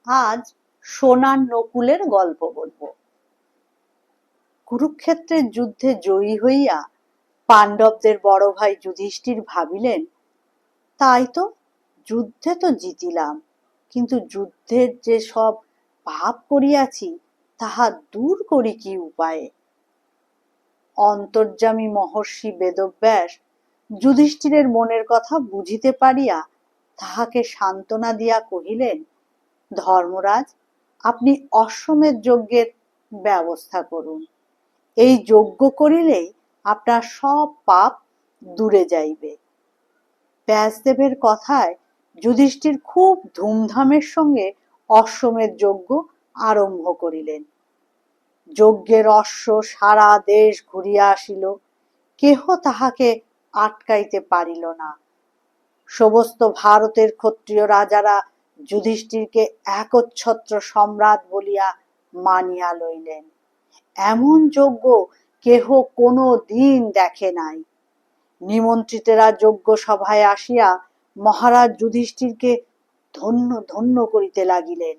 আজ সোনার নকুলের গল্প বলবো। কুরুক্ষেত্রের যুদ্ধে জয়ী হইয়া পাণ্ডবদের বড় ভাই যুধিষ্ঠির ভাবিলেন, তাই তো, যুদ্ধে তো জিতিলাম, কিন্তু যুদ্ধের যে সব পাপ করিয়াছি তাহা দূর করি কি উপায়ে। অন্তর্যামী মহর্ষি বেদব্যাস যুধিষ্ঠিরের মনের কথা বুঝিতে পারিয়া তাহাকে সান্ত্বনা দিয়া কহিলেন, ধর্মরাজ, আপনি অশ্বমেধ যজ্ঞের ব্যবস্থা করুন। এই যজ্ঞ করিলেই আপনার সব পাপ দূরে যাইবে। ব্যাসদেবের কথায় যুধিষ্ঠির খুব ধুমধামের সঙ্গে অশ্বমেধ যজ্ঞ আরম্ভ করিলেন। যজ্ঞের অশ্ব সারা দেশ ঘুরিয়া আসিল, কেহ তাহাকে আটকাইতে পারিল না। সমস্ত ভারতের ক্ষত্রিয় রাজারা যুধিষ্ঠিরকে একচ্ছত্র সম্রাট বলিয়া মানিয়া লইলেন। এমন যজ্ঞ কেহ কোনো দিন দেখে নাই। নিমন্ত্রিতেরা যজ্ঞ সভায় আসিয়া মহারাজ যুধিষ্ঠিরকে ধন্য ধন্য করিতে লাগিলেন।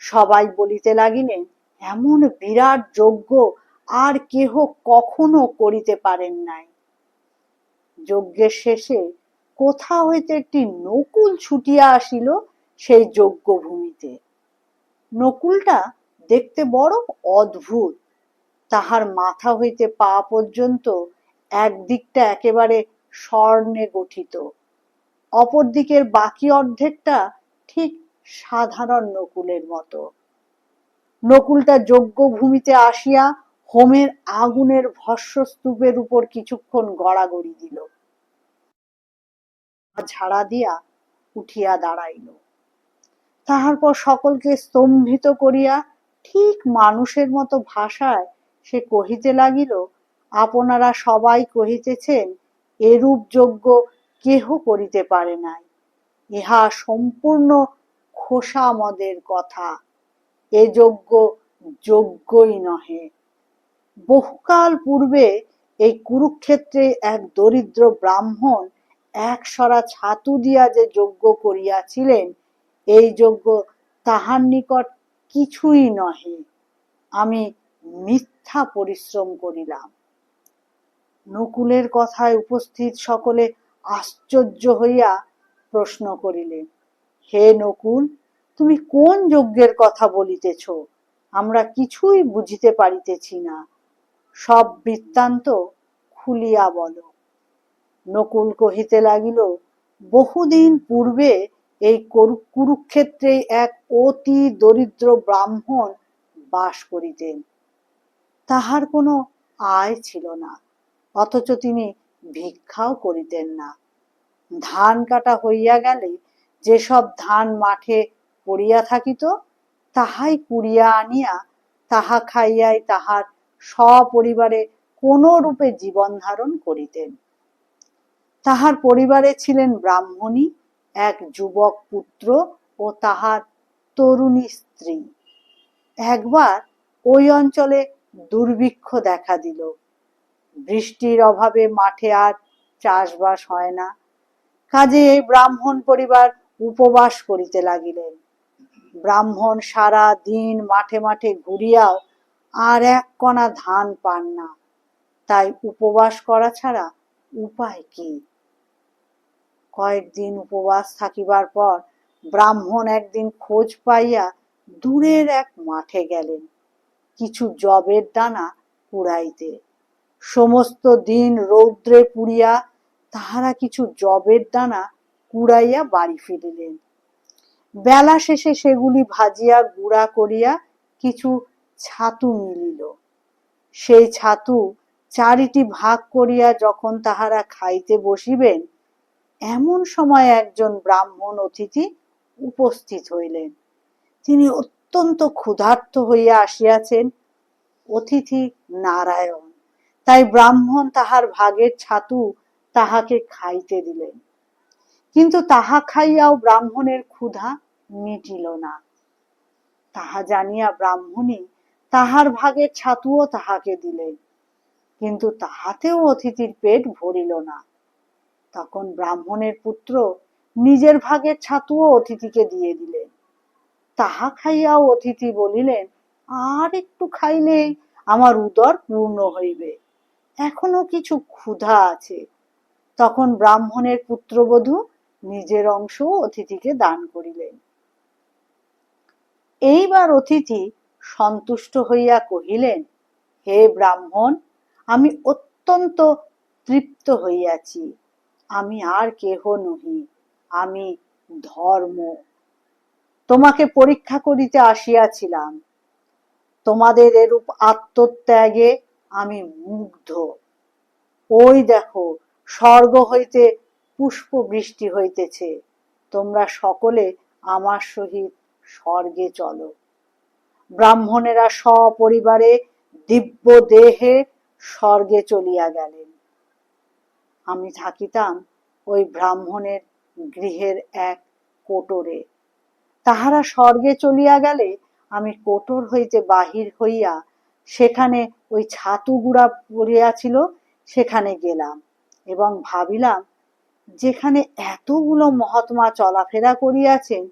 সবাই বলিতে লাগিলেন, এমন বিরাট যজ্ঞ আর কেহ কখনো করিতে পারেন নাই। যজ্ঞের শেষে কোথা হইতে একটি নকুল ছুটিয়া আসিল সেই যজ্ঞ ভূমিতে। নকুলটা দেখতে বড় অদ্ভুত। তাহার মাথা হইতে পা পর্যন্ত একদিকটা একেবারে স্বর্ণে গঠিত, অপর দিকের বাকি অর্ধেকটা ঠিক সাধারণ নকুলের মতো। নকুলটা যজ্ঞ ভূমিতে আসিয়া হোমের আগুনের ভস্মস্তূপের উপর কিছুক্ষণ গড়াগড়ি দিল, ঝাড়া দিয়া উঠিয়া দাঁড়াইল। তাহার পর সকলকে স্তম্ভিত করিয়া ঠিক মানুষের মতো ভাষায় সে কহিতে লাগিল, আপনারা সবাই কহিতেছেন এরূপ যজ্ঞ কেহ করিতে পারে নাই। ইহা সম্পূর্ণ খোসামদের কথা। এ যজ্ঞ যজ্ঞই নহে। বহুকাল পূর্বে এই কুরুক্ষেত্রে এক দরিদ্র ব্রাহ্মণ একশরা ছাতু দিয়া যে যজ্ঞ করিয়াছিলেন, এই যজ্ঞ তাহার নিকট কিছুই নহে। আমি মিথ্যা পরিশ্রম করিলাম। নকুলের কথায় উপস্থিত সকলে আশ্চর্য হইয়া প্রশ্ন করিলেন, হে নকুল, তুমি কোন যজ্ঞের কথা বলিতেছ? আমরা কিছুই বুঝিতে পারিতেছি না। সব বৃত্তান্ত খুলিয়া বলো। নকুল কহিতে লাগিল, বহুদিন পূর্বে এই কুরুক্ষেত্রে এক অতি দরিদ্র ব্রাহ্মণ বাস করিতেন। তাহার কোনো আয় ছিল না, অথচ তিনি ভিক্ষাও করিতেন না। ধান কাটা হইয়া গেলে যেসব ধান মাঠে পড়িয়া থাকিত, তাহাই কুড়িয়া আনিয়া তাহা খাইয়াই তাহার সপরিবারে কোনো রূপে জীবন ধারণ করিতেন। তাহার পরিবারে ছিলেন ব্রাহ্মণী, এক যুবক পুত্র ও তাহার তরুণী স্ত্রী। একবার ওই অঞ্চলে দুর্ভিক্ষ দেখা দিল। বৃষ্টির অভাবে মাঠে আর চাষবাস হয় না। কাজে এই ব্রাহ্মণ পরিবার উপবাস করিতে লাগিলেন। ব্রাহ্মণ সারা দিন মাঠে মাঠে ঘুরিয়াও আর এক কণা ধান পান না। তাই উপবাস করা ছাড়া উপায় কি? কয়েকদিন উপবাস থাকিবার পর ব্রাহ্মণ একদিন খোঁজ পাইয়া দূরের এক মাঠে গেলেন কিছু যবের দানা কুড়াইতে। সমস্ত দিন রৌদ্রে পুড়িয়া তাহারা কিছু যবের দানা কুড়াইয়া বাড়ি ফিরিলেন। বেলা শেষে সেগুলি ভাজিয়া গুঁড়া করিয়া কিছু ছাতু মিলিল। সেই ছাতু চারিটি ভাগ করিয়া যখন তাহারা খাইতে বসিবেন, এমন সময় একজন ব্রাহ্মণ অতিথি উপস্থিত হইলেন। তিনি অত্যন্ত ক্ষুধার্ত হইয়া আসিয়াছেন। অতিথি নারায়ণ, তাই ব্রাহ্মণ তাহার ভাগের ছাতু তাহাকে খাইতে দিলেন। কিন্তু তাহা খাইয়াও ব্রাহ্মণের ক্ষুধা মিটিল না। তাহা জানিয়া ব্রাহ্মণী তাহার ভাগের ছাতুও তাহাকে দিলেন, কিন্তু তাহাতেও অতিথির পেট ভরিল না। তখন ব্রাহ্মণের পুত্র নিজের ভাগের ছাতুও অতিথিকে দিয়ে দিলেন। তাহা খাইয়াও অতিথি বলিলেন, আর একটু খাইলেই আমার উদর পূর্ণ হইবে, এখনো কিছু ক্ষুধা আছে। তখন ব্রাহ্মণের পুত্রবধূ নিজের অংশ অতিথিকে দান করিলেন। এইবার অতিথি সন্তুষ্ট হইয়া কহিলেন, হে ব্রাহ্মণ, আমি অত্যন্ত তৃপ্ত হইয়াছি। আমি আর কেহ নহি, আমি ধর্ম। তোমাকে পরীক্ষা করিতে আসিয়াছিলাম। তোমাদের এরূপ আত্মত্যাগে আমি মুগ্ধ। ওই দেখো, স্বর্গ হইতে পুষ্প বৃষ্টি হইতেছে। তোমরা সকলে আমার সহিত স্বর্গে চলো। ব্রাহ্মণেরা সপরিবারে দিব্য দেহে স্বর্গে চলিয়া গেলেন। আমি থাকিতাম ওই ব্রাহ্মণের গৃহের এক কোটরে। তাহারা স্বর্গে চলিয়া গেলে আমি কোটর হইতে বাহির হইয়া সেখানে ওই ছাতু গুড়া পড়িয়াছিল সেখানে গেলাম এবং ভাবিলাম, যেখানে এতগুলো মহাত্মা চলাফেরা করিয়াছেন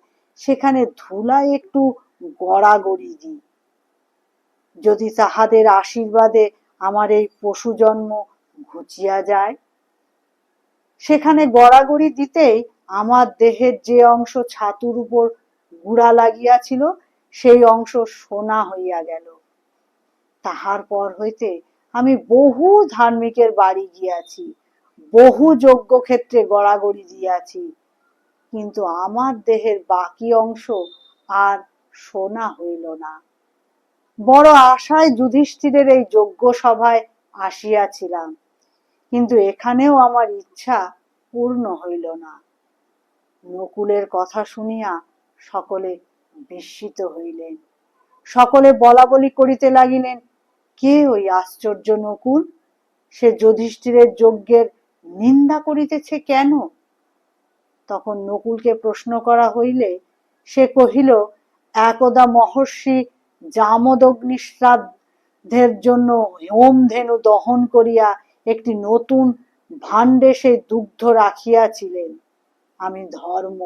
সেখানে ধুলায় একটু গড়াগড়ি দিই। যদি তাহাদের আশীর্বাদে আমার এই পশু জন্ম ঘুচিয়া যায়। সেখানে গড়াগড়ি দিতেই আমার দেহের যে অংশ ছাতুর উপর গুড়া লাগিয়াছিল সেই অংশ সোনা হইয়া গেল। তাহার পর হইতে আমি বহু ধার্মিকের বাড়ি গিয়াছি, বহু যজ্ঞ ক্ষেত্রে গড়াগড়ি দিয়াছি, কিন্তু আমার দেহের বাকি অংশ আর সোনা হইল না। বড় আশায় যুধিষ্ঠিরের এই যজ্ঞ সভায় আসিয়াছিলাম, কিন্তু এখানেও আমার ইচ্ছা পূর্ণ হইল না। নকুলের কথা শুনিয়া সকলে বিস্মিত হইলেন। সকলে বলা বলি করিতে লাগিলেন, কে ওই আশ্চর্য নকুল? সে যুধিষ্ঠিরের যজ্ঞের নিন্দা করিতেছে কেন? তখন নকুলকে প্রশ্ন করা হইলে সে কহিল, একদা মহর্ষি জামদগ্নি শ্রাদ্ধের জন্য হোমধেনু দহন করিয়া একটি নতুন ভাণ্ডে সেই দুগ্ধ রাখিয়াছিলেন। আমি ধর্ম।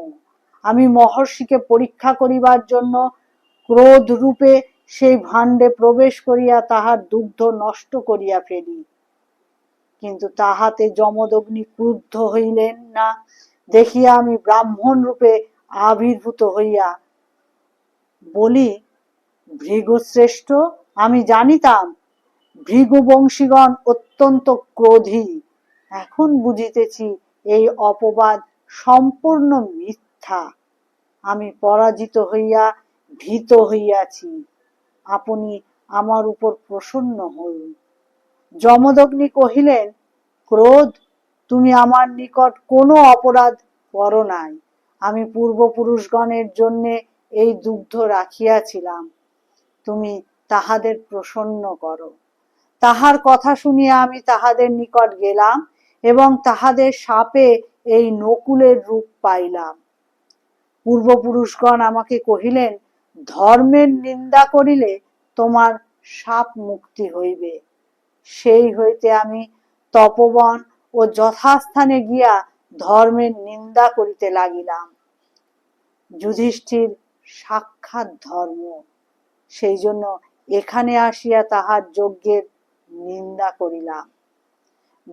আমি মহর্ষিকে পরীক্ষা করিবার জন্য ক্রোধ রূপে সেই ভাণ্ডে প্রবেশ করিয়া তাহার দুগ্ধ নষ্ট করিয়া ফেলি। কিন্তু তাহাতে যমদগ্নি ক্রুদ্ধ হইলেন না দেখিয়া আমি ব্রাহ্মণ রূপে আবির্ভূত হইয়া বলি, ভৃগুশ্রেষ্ঠ, আমি জানিতাম ভৃগুবংশীগণ অত্যন্ত ক্রোধী। এখন বুঝিতেছি এই অপবাদ সম্পূর্ণ মিথ্যা। আমি পরাজিত হইয়া ভীত হইয়াছি। আপনি আমার উপর প্রসন্ন হউন। যমদগ্নি কহিলেন, ক্রোধ, তুমি আমার নিকট কোনো অপরাধ করো নাই। আমি পূর্বপুরুষগণের জন্য এই দুগ্ধ রাখিয়াছিলাম, তুমি তাহাদের প্রসন্ন করো। তাহার কথা শুনিয়া আমি তাহাদের নিকট গেলাম এবং তাহাদের শাপে এই নকুলের রূপ পাইলাম। পূর্বপুরুষগণ আমাকে কহিলেন, ধর্মের নিন্দা করিলে তোমার শাপ মুক্তি হইবে। সেই হইতে আমি তপবন ও যথাস্থানে গিয়া ধর্মের নিন্দা করিতে লাগিলাম। যুধিষ্ঠির সাক্ষাৎ ধর্ম, সেই জন্য এখানে আসিয়া তাহার যজ্ঞের নিন্দা করিলাম।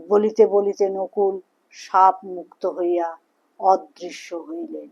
বলিতে বলিতে নকুল শাপ মুক্ত হইয়া অদৃশ্য হইলেন।